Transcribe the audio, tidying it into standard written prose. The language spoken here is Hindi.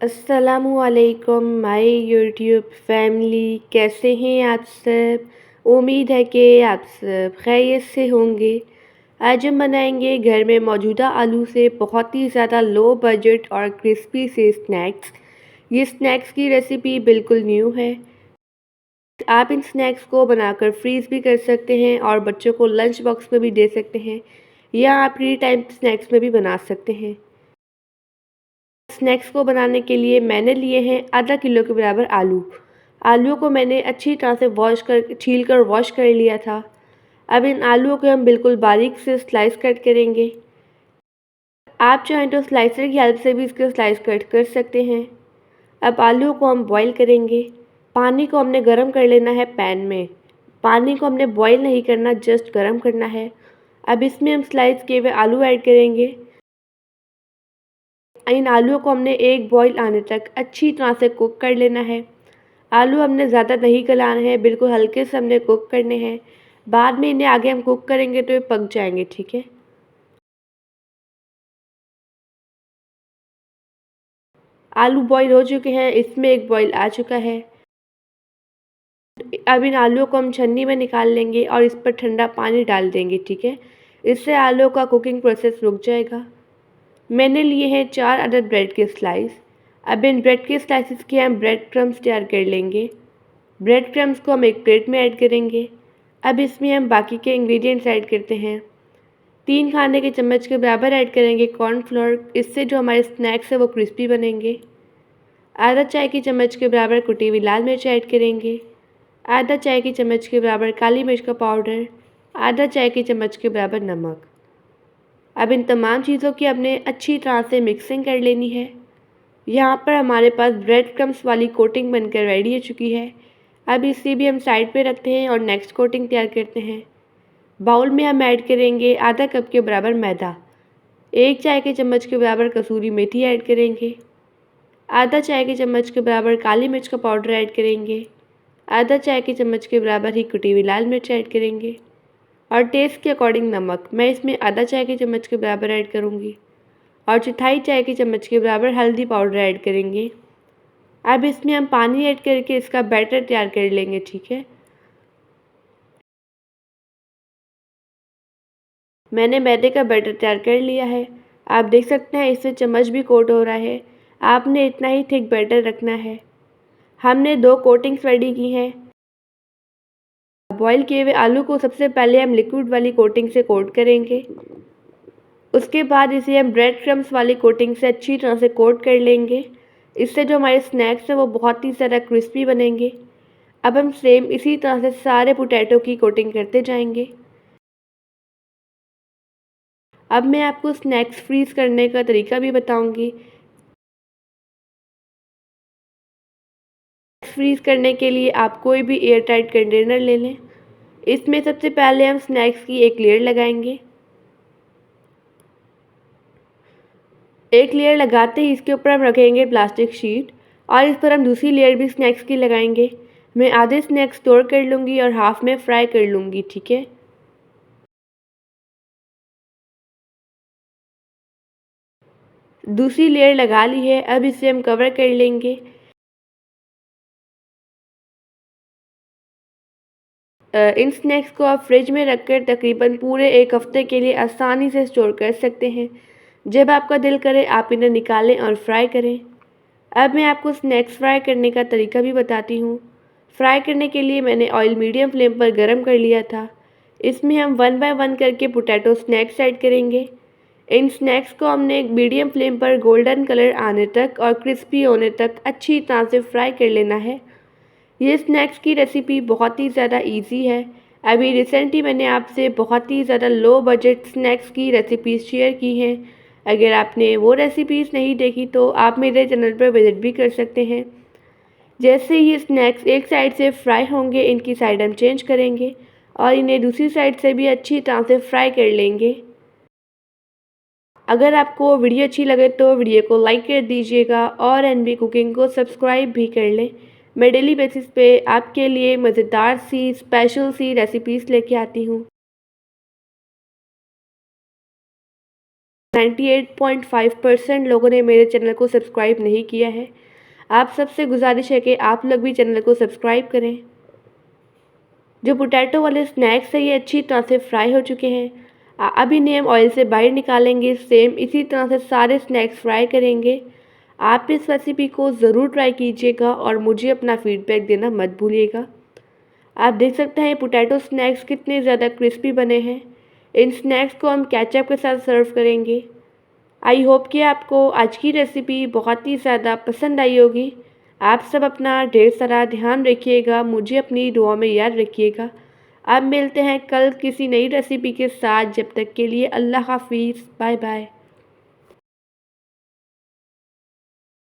अस्सलामुअलैकुम माय यूट्यूब फैमिली, कैसे हैं आप सब। उम्मीद है कि आप सब खैरियत से होंगे। आज हम बनाएंगे घर में मौजूदा आलू से बहुत ही ज़्यादा लो बजट और क्रिस्पी से स्नैक्स। ये स्नैक्स की रेसिपी बिल्कुल न्यू है। आप इन स्नैक्स को बनाकर फ्रीज़ भी कर सकते हैं और बच्चों को लंच बॉक्स में भी दे सकते हैं, या आप फ्री टाइम स्नैक्स में भी बना सकते हैं। स्नैक्स को बनाने के लिए मैंने लिए हैं आधा किलो के बराबर आलू। आलूओं को मैंने अच्छी तरह से छील कर वॉश कर लिया था। अब इन आलूओं को हम बिल्कुल बारीक से स्लाइस कट करेंगे। आप चाहें तो स्लाइसर की हेल्प से भी इसके स्लाइस कट कर सकते हैं। अब आलूओं को हम बॉईल करेंगे। पानी को हमने गर्म कर लेना है पैन में। पानी को हमने बॉईल नहीं करना, जस्ट गर्म करना है। अब इसमें हम स्लाइस किए हुए आलू ऐड करेंगे। इन आलूओं को हमने एक बॉईल आने तक अच्छी तरह से कुक कर लेना है। आलू हमने ज़्यादा नहीं गलाने हैं, बिल्कुल हल्के से हमने कुक करने हैं। बाद में इन्हें आगे हम कुक करेंगे तो ये पक जाएंगे, ठीक है। आलू बॉईल हो चुके हैं, इसमें एक बॉईल आ चुका है। अब इन आलूओं को हम छन्नी में निकाल लेंगे और इस पर ठंडा पानी डाल देंगे, ठीक है। इससे आलूओं का कुकिंग प्रोसेस रुक जाएगा। मैंने लिए हैं 4 अदद ब्रेड के स्लाइस। अब इन ब्रेड के स्लाइसिस के हम ब्रेड क्रम्स तैयार कर लेंगे। ब्रेड क्रम्स को हम एक प्लेट में ऐड करेंगे। अब इसमें हम बाकी के इंग्रेडिएंट्स ऐड करते हैं। 3 खाने के चम्मच के बराबर ऐड करेंगे कॉर्नफ्लोर, इससे जो हमारे स्नैक्स है वो क्रिस्पी बनेंगे। आधा चाय की चम्मच के बराबर कुटी हुई लाल मिर्च ऐड करेंगे। आधा चाय की चम्मच के बराबर काली मिर्च का पाउडर। आधा चाय की चम्मच के बराबर नमक। अब इन तमाम चीज़ों की हमने अच्छी तरह से मिक्सिंग कर लेनी है। यहाँ पर हमारे पास ब्रेड क्रम्स वाली कोटिंग बनकर रेडी हो चुकी है। अब इसे भी हम साइड पे रखते हैं और नेक्स्ट कोटिंग तैयार करते हैं। बाउल में हम ऐड करेंगे आधा कप के बराबर मैदा। 1 चाय के चम्मच के बराबर कसूरी मेथी ऐड करेंगे। आधा चाय के चम्मच के बराबर काली मिर्च का पाउडर ऐड करेंगे। आधा चाय के चम्मच के बराबर ही कुटी हुई लाल मिर्च ऐड करेंगे और टेस्ट के अकॉर्डिंग नमक मैं इसमें आधा चाय के चम्मच के बराबर ऐड करूँगी और चौथाई चाय के चम्मच के बराबर हल्दी पाउडर ऐड करेंगे। अब इसमें हम पानी ऐड करके इसका बैटर तैयार कर लेंगे, ठीक है। मैंने मैदे का बैटर तैयार कर लिया है। आप देख सकते हैं इससे चम्मच भी कोट हो रहा है। आपने इतना ही थिक बैटर रखना है। हमने 2 कोटिंग्स रेडी की हैं। बॉईल किए हुए आलू को सबसे पहले हम लिक्विड वाली कोटिंग से कोट करेंगे। उसके बाद इसे हम ब्रेड क्रम्स वाली कोटिंग से अच्छी तरह से कोट कर लेंगे। इससे जो हमारे स्नैक्स हैं वो बहुत ही ज़्यादा क्रिस्पी बनेंगे। अब हम सेम इसी तरह से सारे पोटैटो की कोटिंग करते जाएंगे। अब मैं आपको स्नैक्स फ्रीज़ करने का तरीका भी बताऊंगी। फ्रीज़ करने के लिए आप कोई भी एयर टाइट कंटेनर ले लें। इसमें सबसे पहले हम स्नैक्स की एक लेयर लगाएंगे। एक लेयर लगाते ही इसके ऊपर हम रखेंगे प्लास्टिक शीट और इस पर हम दूसरी लेयर भी स्नैक्स की लगाएंगे। मैं आधे स्नैक्स स्टोर कर लूँगी और हाफ में फ्राई कर लूँगी, ठीक है। दूसरी लेयर लगा ली है, अब इसे हम कवर कर लेंगे। इन स्नैक्स को आप फ्रिज में रखकर तकरीबन पूरे 1 हफ्ते के लिए आसानी से स्टोर कर सकते हैं। जब आपका दिल करे आप इन्हें निकालें और फ्राई करें। अब मैं आपको स्नैक्स फ्राई करने का तरीका भी बताती हूँ। फ्राई करने के लिए मैंने ऑयल मीडियम फ्लेम पर गर्म कर लिया था। इसमें हम 1 बाय 1 करके पोटैटो स्नैक्स ऐड करेंगे। इन स्नैक्स को हमने एक मीडियम फ्लेम पर गोल्डन कलर आने तक और क्रिस्पी होने तक अच्छी तरह से फ्राई कर लेना है। ये स्नैक्स की रेसिपी बहुत ही ज़्यादा इजी है। अभी रिसेंटली मैंने आपसे बहुत ही ज़्यादा लो बजट स्नैक्स की रेसिपीज़ शेयर की हैं। अगर आपने वो रेसिपीज़ नहीं देखी तो आप मेरे चैनल पर विज़िट भी कर सकते हैं। जैसे ये स्नैक्स एक साइड से फ्राई होंगे, इनकी साइड हम चेंज करेंगे और इन्हें दूसरी साइड से भी अच्छी तरह से फ्राई कर लेंगे। अगर आपको वीडियो अच्छी लगे तो वीडियो को लाइक कर दीजिएगा और एनबी कुकिंग को सब्सक्राइब भी कर लें। मैं डेली बेसिस पे आपके लिए मज़ेदार सी स्पेशल सी रेसिपीज़ लेके आती हूँ। 98.5% लोगों ने मेरे चैनल को सब्सक्राइब नहीं किया है। आप सबसे गुजारिश है कि आप लोग भी चैनल को सब्सक्राइब करें। जो पोटैटो वाले स्नैक्स हैं ये अच्छी तरह से फ्राई हो चुके हैं। अभी इन्हें हम ऑयल से बाहर निकालेंगे। सेम इसी तरह से सारे स्नैक्स फ्राई करेंगे। आप इस रेसिपी को ज़रूर ट्राई कीजिएगा और मुझे अपना फीडबैक देना मत भूलिएगा। आप देख सकते हैं पोटैटो स्नैक्स कितने ज़्यादा क्रिस्पी बने हैं। इन स्नैक्स को हम केचप के साथ सर्व करेंगे। आई होप कि आपको आज की रेसिपी बहुत ही ज़्यादा पसंद आई होगी। आप सब अपना ढेर सारा ध्यान रखिएगा, मुझे अपनी दुआ में याद रखिएगा। अब मिलते हैं कल किसी नई रेसिपी के साथ। जब तक के लिए अल्लाह हाफिज़, बाय बाय।